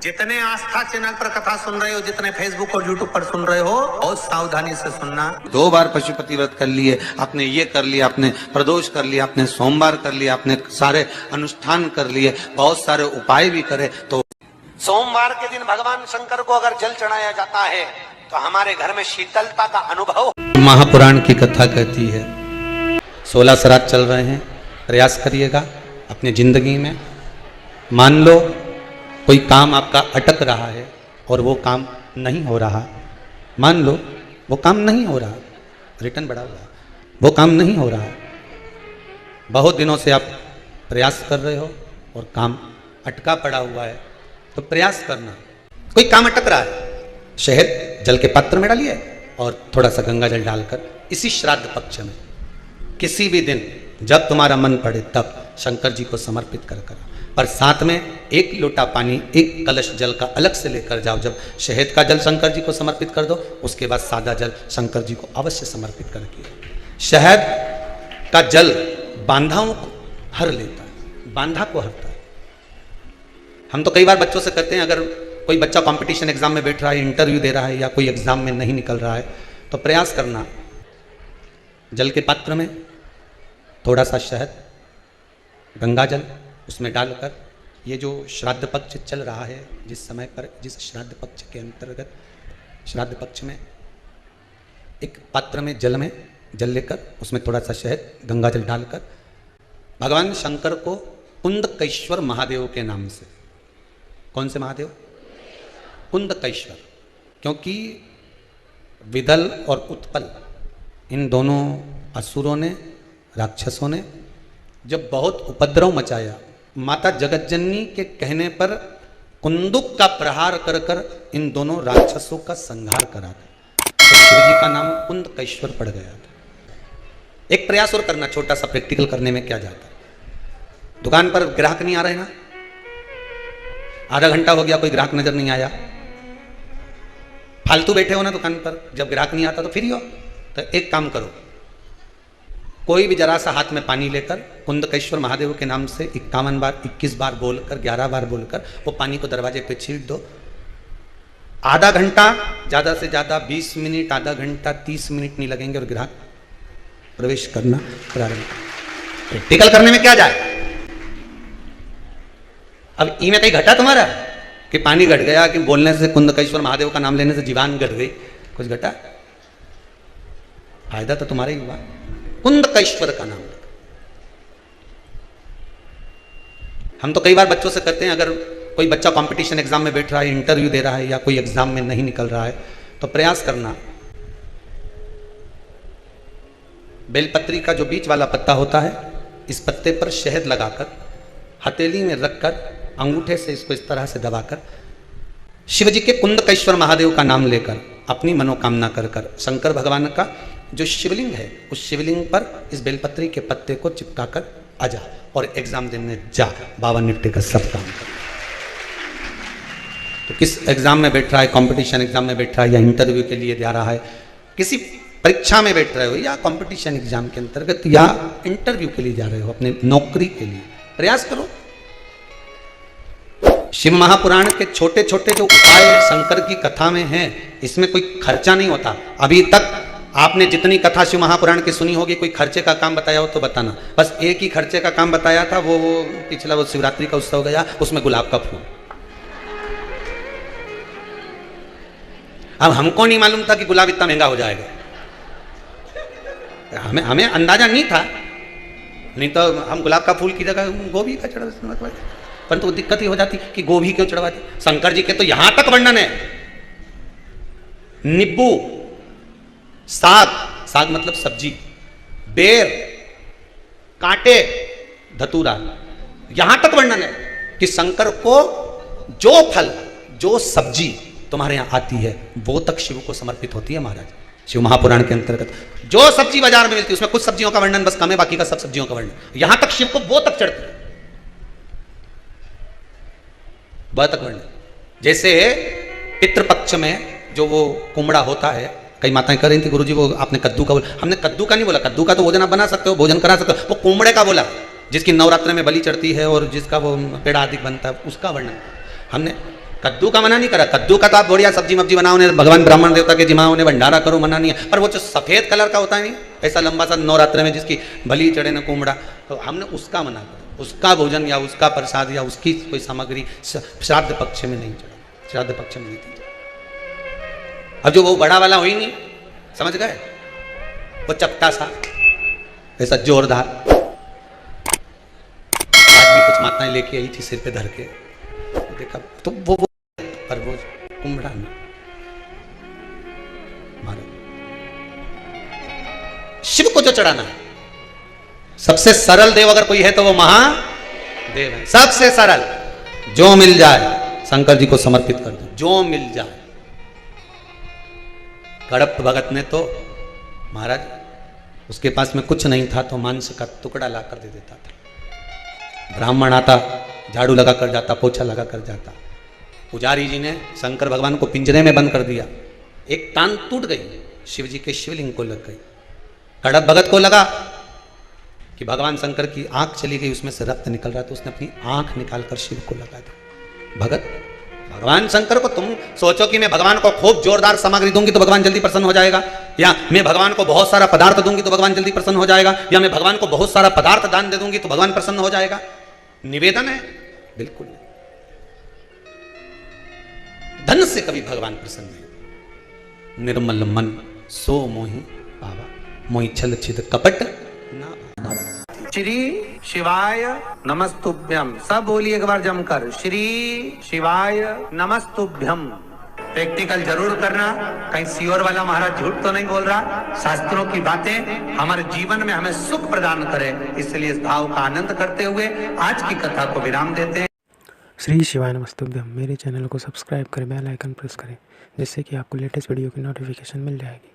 जितने आस्था चैनल पर कथा सुन रहे हो, जितने फेसबुक और यूट्यूब पर सुन रहे हो, बहुत सावधानी से सुनना। 2 बार पशुपति व्रत कर लिए, आपने ये कर लिया, आपने प्रदोष कर लिया, आपने सोमवार कर लिया, आपने सारे अनुष्ठान कर लिए, बहुत सारे उपाय भी करे, तो सोमवार के दिन भगवान शंकर को अगर जल चढ़ाया जाता है तो हमारे घर में शीतलता का अनुभव। महापुराण की कथा कहती है 16 श्राद्ध चल रहे हैं, प्रयास करिएगा अपनी जिंदगी में। मान लो कोई काम आपका अटक रहा है और वो काम नहीं हो रहा, मान लो वो काम नहीं हो रहा, रिटर्न बढ़ा हुआ, वो काम नहीं हो रहा, बहुत दिनों से आप प्रयास कर रहे हो और काम अटका पड़ा हुआ है, तो प्रयास करना। कोई काम अटक रहा है, शहद जल के पात्र में डालिए और थोड़ा सा गंगा जल डालकर इसी श्राद्ध पक्ष में किसी भी दिन जब तुम्हारा मन पड़े तब शंकर जी को समर्पित कर पर साथ में 1 लोटा पानी, 1 कलश जल का अलग से लेकर जाओ। जब शहद का जल शंकर जी को समर्पित कर दो, उसके बाद सादा जल शंकर जी को अवश्य समर्पित करके। शहद का जल बांधाओं को हर लेता है, बांधा को हरता है। हम तो कई बार बच्चों से कहते हैं, अगर कोई बच्चा कंपटीशन एग्जाम में बैठ रहा है, इंटरव्यू दे रहा है या कोई एग्जाम में नहीं निकल रहा है, तो प्रयास करना जल के पात्र में थोड़ा सा शहद, गंगा जल उसमें डालकर, ये जो श्राद्ध पक्ष चल रहा है, जिस समय पर जिस श्राद्ध पक्ष के अंतर्गत श्राद्ध पक्ष में एक पात्र में जल लेकर उसमें थोड़ा सा शहद, गंगा जल डालकर भगवान शंकर को कुंदकेश्वर महादेव के नाम से, कौन से महादेव? कुंदकेश्वर, क्योंकि विदल और उत्पल इन दोनों असुरों ने, राक्षसों ने जब बहुत उपद्रव मचाया, माता जगतजननी के कहने पर कुंदुक का प्रहार कर कर इन दोनों राक्षसों का संहार करा था, तो शिव जी का नाम कुंदकेश्वर पड़ गया था। एक प्रयास और करना, छोटा सा प्रैक्टिकल करने में क्या जाता है। दुकान पर ग्राहक नहीं आ रहे ना, आधा घंटा हो गया कोई ग्राहक नजर नहीं आया, फालतू बैठे हो ना दुकान पर, जब ग्राहक नहीं आता तो फ्री हो, तो एक काम करो, कोई भी जरा सा हाथ में पानी लेकर कुंदकेश्वर महादेव के नाम से 51 बार, 21 बार बोलकर, 11 बार बोलकर वो पानी को दरवाजे पे छीट दो। आधा घंटा, ज़्यादा से ज़्यादा 20 मिनट, आधा घंटा 30 मिनट नहीं लगेंगे और ग्राहक प्रवेश करना प्रारंभ। प्रैक्टिकल करने में क्या जाए। अब ई में कहीं घटा तुम्हारा कि पानी घट गया, कि बोलने से, कुंदकेश्वर महादेव का नाम लेने से जीवान घट गई, कुछ घटा? फायदा तो तुम्हारा ही हुआ, कुंदकेश्वर का नाम। हम तो कई बार बच्चों से कहते हैं, अगर कोई बच्चा कंपटीशन एग्जाम में बैठ रहा है, इंटरव्यू दे रहा है या कोई एग्जाम में नहीं निकल रहा है, तो प्रयास करना बेलपत्री का जो बीच वाला पत्ता होता है, इस पत्ते पर शहद लगाकर हथेली में रखकर अंगूठे से इसको इस तरह से दबाकर शिव जी के कुंदकेश्वर महादेव का नाम लेकर अपनी मनोकामना कर कर शंकर भगवान का जो शिवलिंग है, उस शिवलिंग पर इस बेलपत्री के पत्ते को चिपकाकर आजा और एग्जाम देने जा, 52 निफ्टे का सब काम कर। तो किस एग्जाम में बैठ रहा है, कंपटीशन एग्जाम में बैठ रहा है या इंटरव्यू के लिए जा रहा है, किसी परीक्षा में बैठ रहे हो या कंपटीशन एग्जाम के अंतर्गत या इंटरव्यू के लिए जा रहे हो, अपने नौकरी के लिए प्रयास करो। शिव महापुराण के छोटे छोटे जो उपाय शंकर की कथा में हैं, इसमें कोई खर्चा नहीं होता। अभी तक आपने जितनी कथा शिव महापुराण की सुनी होगी, कोई खर्चे का काम बताया हो तो बताना। बस एक ही खर्चे का काम बताया था, वो पिछला वो शिवरात्रि का उत्सव गया, उसमें गुलाब का फूल। अब हमको नहीं मालूम था कि गुलाब इतना महंगा हो जाएगा, हमें अंदाजा नहीं था, नहीं तो हम गुलाब का फूल की जगह गोभी का चढ़ा, परंतु दिक्कत ही हो जाती कि गोभी क्यों चढ़वाती। शंकर जी के तो यहां तक वर्णन है, नींबू, साग, साग मतलब सब्जी, बेर, कांटे, धतूरा, यहां तक वर्णन है कि शंकर को जो फल, जो सब्जी तुम्हारे यहां आती है, वो तक शिव को समर्पित होती है। महाराज शिव महापुराण के अंतर्गत जो सब्जी बाजार में मिलती है, उसमें कुछ सब्जियों का वर्णन बस कम है, बाकी का सब सब्जियों का वर्णन। यहां तक शिव को वो तक चढ़ती है, वह तक वर्णन। जैसे पितृपक्ष में जो वो कुमड़ा होता है, कई माताएं कर रही थी, गुरुजी वो आपने कद्दू का बोला, हमने कद्दू का नहीं बोला, कद्दू का तो भोजन आप बना सकते हो, भोजन करा सकते हो, वो कुमड़े का बोला, जिसकी नवरात्र में बलि चढ़ती है और जिसका वो पेड़ा आदि बनता है, उसका वर्णन हमने कद्दू का मना नहीं करा, कद्दू का तो आप बढ़िया सब्जी मब्जी बनाओ, उन्हें भगवान ब्राह्मण देवता के जिमाओ, उन्हें भंडारा करो, मना नहीं है। पर वो जो सफेद कलर का होता है नहीं, ऐसा लंबा सा नवरात्र में जिसकी बलि चढ़े न कुमड़ा, तो हमने उसका मना करा। उसका भोजन या उसका प्रसाद या उसकी कोई सामग्री श्राद्ध पक्ष में नहीं चढ़ा, श्राद्ध पक्ष में नहीं दी। अब जो वो बड़ा वाला हो ही नहीं, समझ गए, वो चपटा सा ऐसा जोरदार, आज भी कुछ माताएं लेके आई थी सिर पे धर के, देखा तो वो पर वो कुम्हड़ा नहीं मारो। शिव को जो चढ़ाना है, सबसे सरल देव अगर कोई है तो वो महादेव है, सबसे सरल। जो मिल जाए शंकर जी को समर्पित कर दो, जो मिल जाए। कड़प भगत ने तो महाराज उसके पास में कुछ नहीं था तो मांस का टुकड़ा ला कर दे देता था। ब्राह्मण आता, झाड़ू लगा कर जाता, पोछा लगा कर जाता। पुजारी जी ने शंकर भगवान को पिंजरे में बंद कर दिया, एक टांग टूट गई, शिव जी के शिवलिंग को लग गई। कड़प भगत को लगा कि भगवान शंकर की आंख चली गई, उसमें से रक्त निकल रहा, तो उसने अपनी आंख निकालकर शिव को लगा दी। भगत भगवान शंकर को, तुम सोचो कि मैं भगवान को खूब जोरदार सामग्री दूंगी तो भगवान जल्दी प्रसन्न हो जाएगा, या मैं भगवान को बहुत सारा पदार्थ दूंगी तो भगवान जल्दी प्रसन्न हो जाएगा, या मैं भगवान को बहुत सारा पदार्थ दान दे दूंगी तो भगवान प्रसन्न हो जाएगा। निवेदन है, बिल्कुल नहीं। धन से कभी भगवान प्रसन्न नहीं। निर्मल मन सो मोहि पावा, मोहि छल छिद कपट ना भावा। श्री शिवाय नमस्तुभ्यम, सब बोलिए एक बार जमकर, श्री शिवाय नमस्तुभ्यम। प्रैक्टिकल जरूर करना, कहीं सियोर वाला महाराज झूठ तो नहीं बोल रहा। शास्त्रों की बातें हमारे जीवन में हमें सुख प्रदान करे, इसलिए इस भाव का आनंद करते हुए आज की कथा को विराम देते हैं। श्री शिवाय नमस्तुभ्यम। मेरे चैनल को सब्सक्राइब करें, बेल आइकन प्रेस करें, जिससे कि आपको लेटेस्ट वीडियो की नोटिफिकेशन मिल जाएगी।